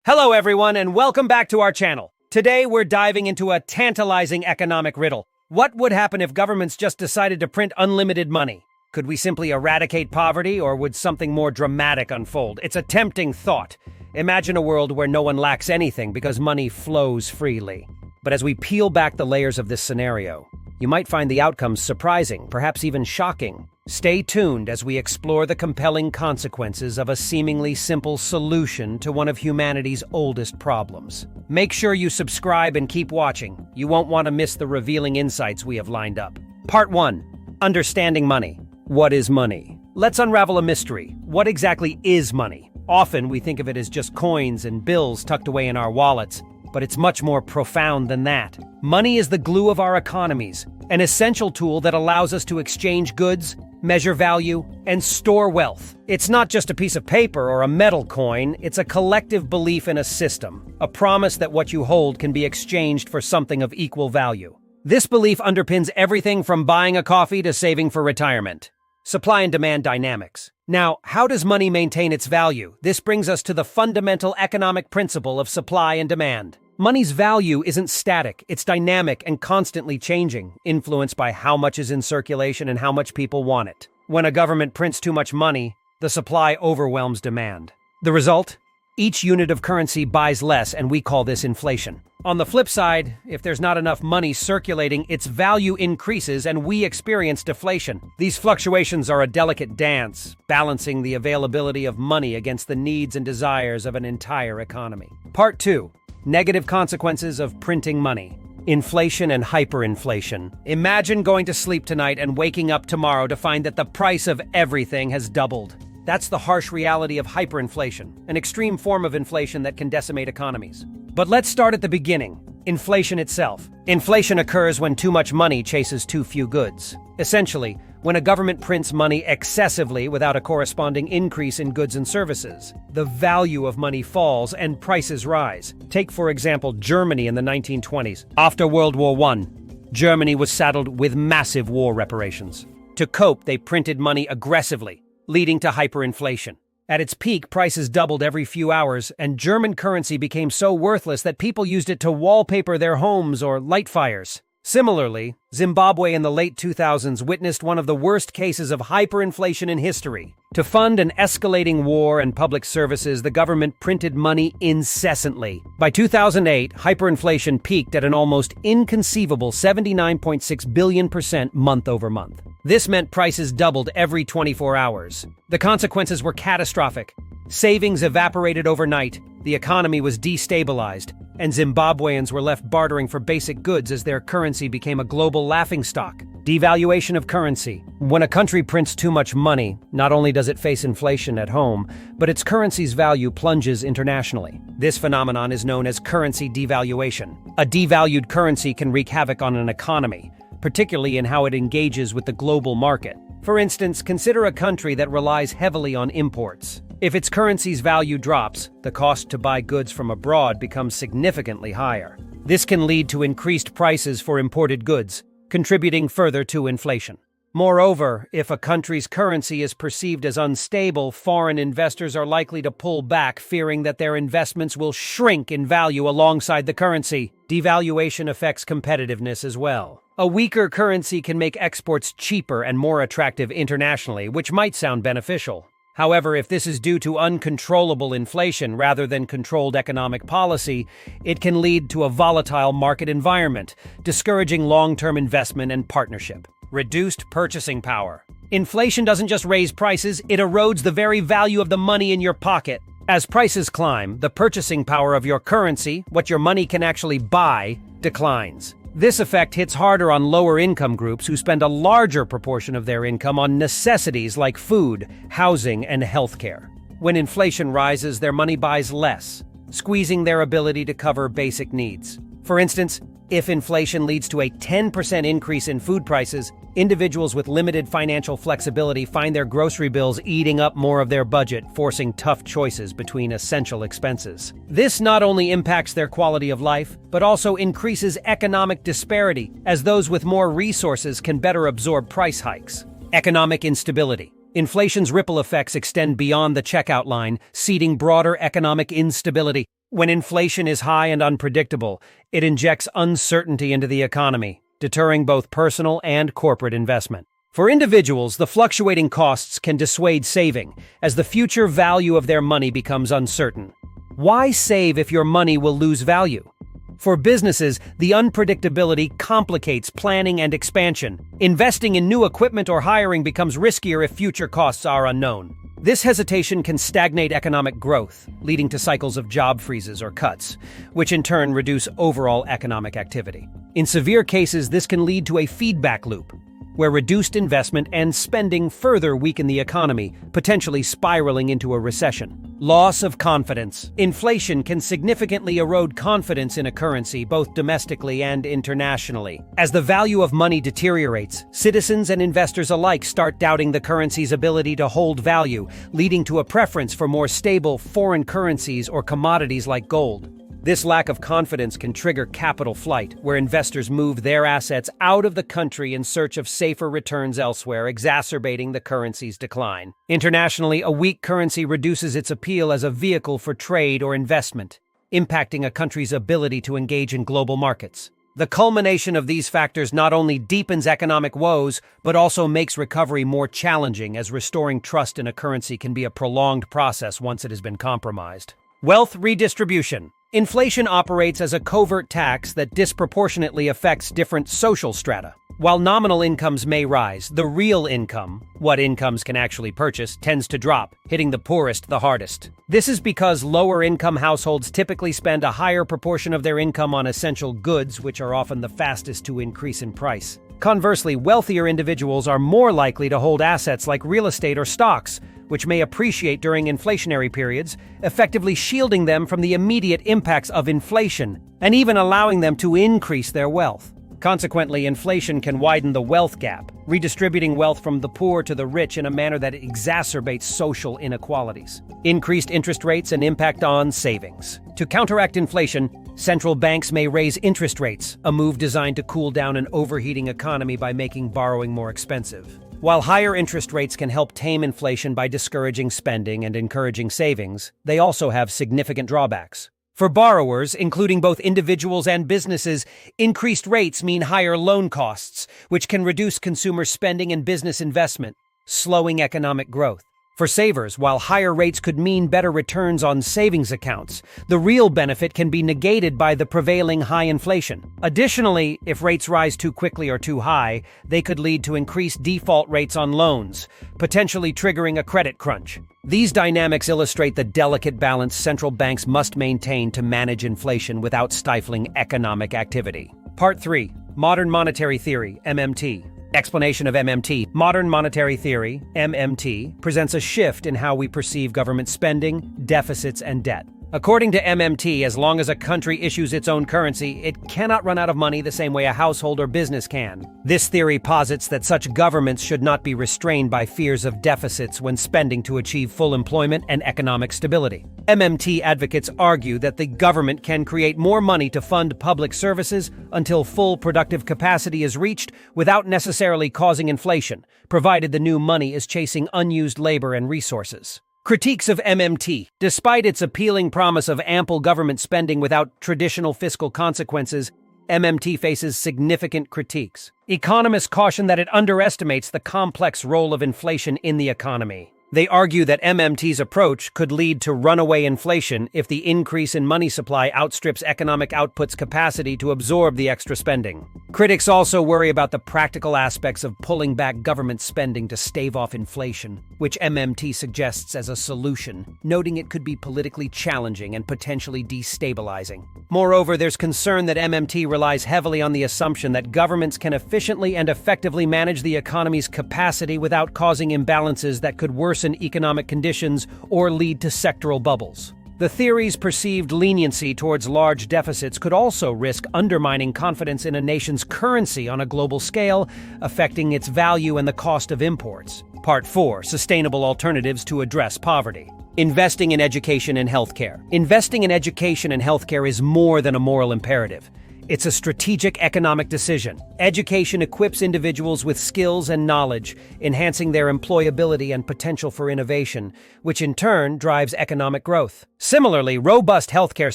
Hello everyone and welcome back to our channel. Today we're diving into a tantalizing economic riddle. What would happen if governments just decided to print unlimited money? Could we simply eradicate poverty, or would something more dramatic unfold? It's a tempting thought. Imagine a world where no one lacks anything because money flows freely. But as we peel back the layers of this scenario, you might find the outcomes surprising, perhaps even shocking. Stay tuned as we explore the compelling consequences of a seemingly simple solution to one of humanity's oldest problems. Make sure you subscribe and keep watching. You won't want to miss the revealing insights we have lined up. Part 1. Understanding money. What is money? Let's unravel a mystery. What exactly is money? Often we think of it as just coins and bills tucked away in our wallets, but it's much more profound than that. Money is the glue of our economies, an essential tool that allows us to exchange goods, measure value, and store wealth. It's not just a piece of paper or a metal coin, it's a collective belief in a system, a promise that what you hold can be exchanged for something of equal value. This belief underpins everything from buying a coffee to saving for retirement. Supply and demand dynamics. Now, how does money maintain its value? This brings us to the fundamental economic principle of supply and demand. Money's value isn't static, it's dynamic and constantly changing, influenced by how much is in circulation and how much people want it. When a government prints too much money, the supply overwhelms demand. The result? Each unit of currency buys less, and we call this inflation. On the flip side, if there's not enough money circulating, its value increases and we experience deflation. These fluctuations are a delicate dance, balancing the availability of money against the needs and desires of an entire economy. Part 2. Negative consequences of printing money. Inflation and hyperinflation. Imagine going to sleep tonight and waking up tomorrow to find that the price of everything has doubled. That's the harsh reality of hyperinflation, an extreme form of inflation that can decimate economies. But let's start at the beginning. Inflation itself. Inflation occurs when too much money chases too few goods. Essentially, when a government prints money excessively without a corresponding increase in goods and services, the value of money falls and prices rise. Take, for example, Germany in the 1920s. After World War I, Germany was saddled with massive war reparations. To cope, they printed money aggressively, leading to hyperinflation. At its peak, prices doubled every few hours, and German currency became so worthless that people used it to wallpaper their homes or light fires. Similarly, Zimbabwe in the late 2000s witnessed one of the worst cases of hyperinflation in history. To fund an escalating war and public services, the government printed money incessantly. By 2008, hyperinflation peaked at an almost inconceivable 79.6 billion% month over month. This meant prices doubled every 24 hours. The consequences were catastrophic. Savings evaporated overnight, the economy was destabilized, and Zimbabweans were left bartering for basic goods as their currency became a global laughingstock. Devaluation of currency. When a country prints too much money, not only does it face inflation at home, but its currency's value plunges internationally. This phenomenon is known as currency devaluation. A devalued currency can wreak havoc on an economy, particularly in how it engages with the global market. For instance, consider a country that relies heavily on imports. If its currency's value drops, the cost to buy goods from abroad becomes significantly higher. This can lead to increased prices for imported goods, contributing further to inflation. Moreover, if a country's currency is perceived as unstable, foreign investors are likely to pull back, fearing that their investments will shrink in value alongside the currency. Devaluation affects competitiveness as well. A weaker currency can make exports cheaper and more attractive internationally, which might sound beneficial. However, if this is due to uncontrollable inflation rather than controlled economic policy, it can lead to a volatile market environment, discouraging long-term investment and partnership. Reduced purchasing power. Inflation doesn't just raise prices, it erodes the very value of the money in your pocket. As prices climb, the purchasing power of your currency, what your money can actually buy, declines. This effect hits harder on lower-income groups who spend a larger proportion of their income on necessities like food, housing, and healthcare. When inflation rises, their money buys less, squeezing their ability to cover basic needs. For instance, if inflation leads to a 10% increase in food prices, individuals with limited financial flexibility find their grocery bills eating up more of their budget, forcing tough choices between essential expenses. This not only impacts their quality of life, but also increases economic disparity, as those with more resources can better absorb price hikes. Economic instability. Inflation's ripple effects extend beyond the checkout line, seeding broader economic instability. When inflation is high and unpredictable, it injects uncertainty into the economy, deterring both personal and corporate investment. For individuals, the fluctuating costs can dissuade saving, as the future value of their money becomes uncertain. Why save if your money will lose value? For businesses, the unpredictability complicates planning and expansion. Investing in new equipment or hiring becomes riskier if future costs are unknown. This hesitation can stagnate economic growth, leading to cycles of job freezes or cuts, which in turn reduce overall economic activity. In severe cases, this can lead to a feedback loop, where reduced investment and spending further weaken the economy, potentially spiraling into a recession. Loss of confidence. Inflation can significantly erode confidence in a currency, both domestically and internationally. As the value of money deteriorates, citizens and investors alike start doubting the currency's ability to hold value, leading to a preference for more stable foreign currencies or commodities like gold. This lack of confidence can trigger capital flight, where investors move their assets out of the country in search of safer returns elsewhere, exacerbating the currency's decline. Internationally, a weak currency reduces its appeal as a vehicle for trade or investment, impacting a country's ability to engage in global markets. The culmination of these factors not only deepens economic woes, but also makes recovery more challenging, as restoring trust in a currency can be a prolonged process once it has been compromised. Wealth redistribution. Inflation operates as a covert tax that disproportionately affects different social strata. While nominal incomes may rise, the real income, what incomes can actually purchase, tends to drop, hitting the poorest the hardest. This is because lower-income households typically spend a higher proportion of their income on essential goods, which are often the fastest to increase in price. Conversely, wealthier individuals are more likely to hold assets like real estate or stocks, which may appreciate during inflationary periods, effectively shielding them from the immediate impacts of inflation, and even allowing them to increase their wealth. Consequently, inflation can widen the wealth gap, redistributing wealth from the poor to the rich in a manner that exacerbates social inequalities. Increased interest rates and impact on savings. To counteract inflation, central banks may raise interest rates, a move designed to cool down an overheating economy by making borrowing more expensive. While higher interest rates can help tame inflation by discouraging spending and encouraging savings, they also have significant drawbacks. For borrowers, including both individuals and businesses, increased rates mean higher loan costs, which can reduce consumer spending and business investment, slowing economic growth. For savers, while higher rates could mean better returns on savings accounts, the real benefit can be negated by the prevailing high inflation. Additionally, if rates rise too quickly or too high, they could lead to increased default rates on loans, potentially triggering a credit crunch. These dynamics illustrate the delicate balance central banks must maintain to manage inflation without stifling economic activity. Part 3. Modern Monetary Theory, MMT. Explanation of MMT. Modern monetary theory, MMT, presents a shift in how we perceive government spending, deficits, and debt. According to MMT, as long as a country issues its own currency, it cannot run out of money the same way a household or business can. This theory posits that such governments should not be restrained by fears of deficits when spending to achieve full employment and economic stability. MMT advocates argue that the government can create more money to fund public services until full productive capacity is reached without necessarily causing inflation, provided the new money is chasing unused labor and resources. Critiques of MMT. Despite its appealing promise of ample government spending without traditional fiscal consequences, MMT faces significant critiques. Economists caution that it underestimates the complex role of inflation in the economy. They argue that MMT's approach could lead to runaway inflation if the increase in money supply outstrips economic output's capacity to absorb the extra spending. Critics also worry about the practical aspects of pulling back government spending to stave off inflation, which MMT suggests as a solution, noting it could be politically challenging and potentially destabilizing. Moreover, there's concern that MMT relies heavily on the assumption that governments can efficiently and effectively manage the economy's capacity without causing imbalances that could worsen economic conditions or lead to sectoral bubbles. The theory's perceived leniency towards large deficits could also risk undermining confidence in a nation's currency on a global scale, affecting its value and the cost of imports. Part 4. Sustainable alternatives to address poverty. Investing in education and healthcare. Investing in education and healthcare is more than a moral imperative. It's a strategic economic decision. Education equips individuals with skills and knowledge, enhancing their employability and potential for innovation, which in turn drives economic growth. Similarly, robust healthcare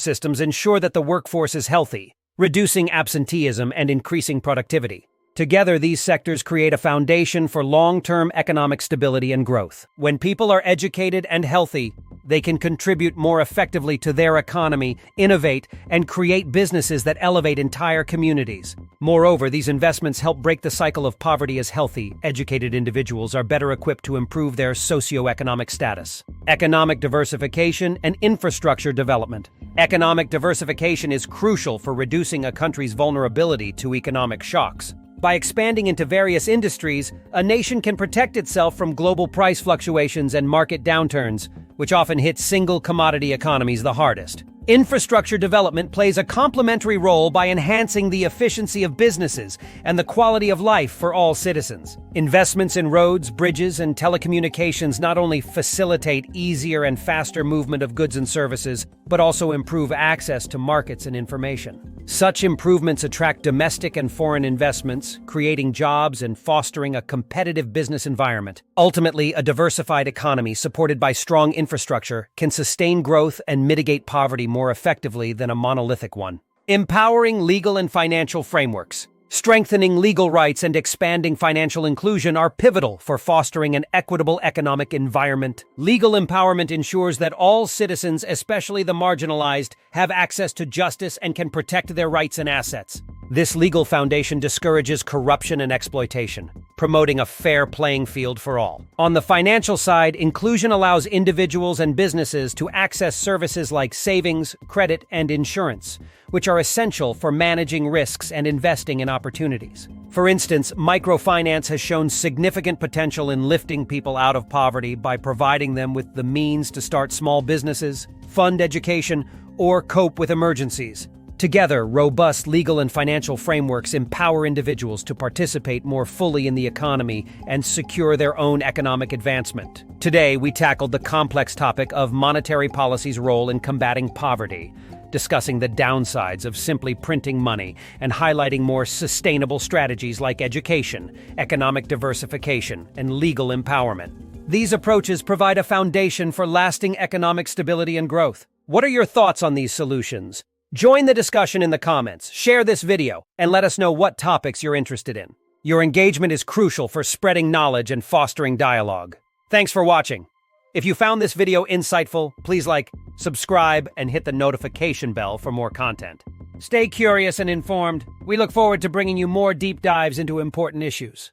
systems ensure that the workforce is healthy, reducing absenteeism and increasing productivity. Together, these sectors create a foundation for long-term economic stability and growth. When people are educated and healthy, they can contribute more effectively to their economy, innovate, and create businesses that elevate entire communities. Moreover, these investments help break the cycle of poverty as healthy, educated individuals are better equipped to improve their socioeconomic status. Economic diversification and infrastructure development. Economic diversification is crucial for reducing a country's vulnerability to economic shocks. By expanding into various industries, a nation can protect itself from global price fluctuations and market downturns, which often hit single commodity economies the hardest. Infrastructure development plays a complementary role by enhancing the efficiency of businesses and the quality of life for all citizens. Investments in roads, bridges, and telecommunications not only facilitate easier and faster movement of goods and services, but also improve access to markets and information. Such improvements attract domestic and foreign investments, creating jobs and fostering a competitive business environment. Ultimately, a diversified economy supported by strong infrastructure can sustain growth and mitigate poverty more effectively than a monolithic one. Empowering legal and financial frameworks. Strengthening legal rights and expanding financial inclusion are pivotal for fostering an equitable economic environment. Legal empowerment ensures that all citizens, especially the marginalized, have access to justice and can protect their rights and assets. This legal foundation discourages corruption and exploitation, promoting a fair playing field for all. On the financial side, inclusion allows individuals and businesses to access services like savings, credit, and insurance, which are essential for managing risks and investing in opportunities. For instance, microfinance has shown significant potential in lifting people out of poverty by providing them with the means to start small businesses, fund education, or cope with emergencies. Together, robust legal and financial frameworks empower individuals to participate more fully in the economy and secure their own economic advancement. Today, we tackled the complex topic of monetary policy's role in combating poverty, discussing the downsides of simply printing money and highlighting more sustainable strategies like education, economic diversification, and legal empowerment. These approaches provide a foundation for lasting economic stability and growth. What are your thoughts on these solutions? Join the discussion in the comments, share this video, and let us know what topics you're interested in. Your engagement is crucial for spreading knowledge and fostering dialogue. Thanks for watching. If you found this video insightful, please like, subscribe, and hit the notification bell for more content. Stay curious and informed. We look forward to bringing you more deep dives into important issues.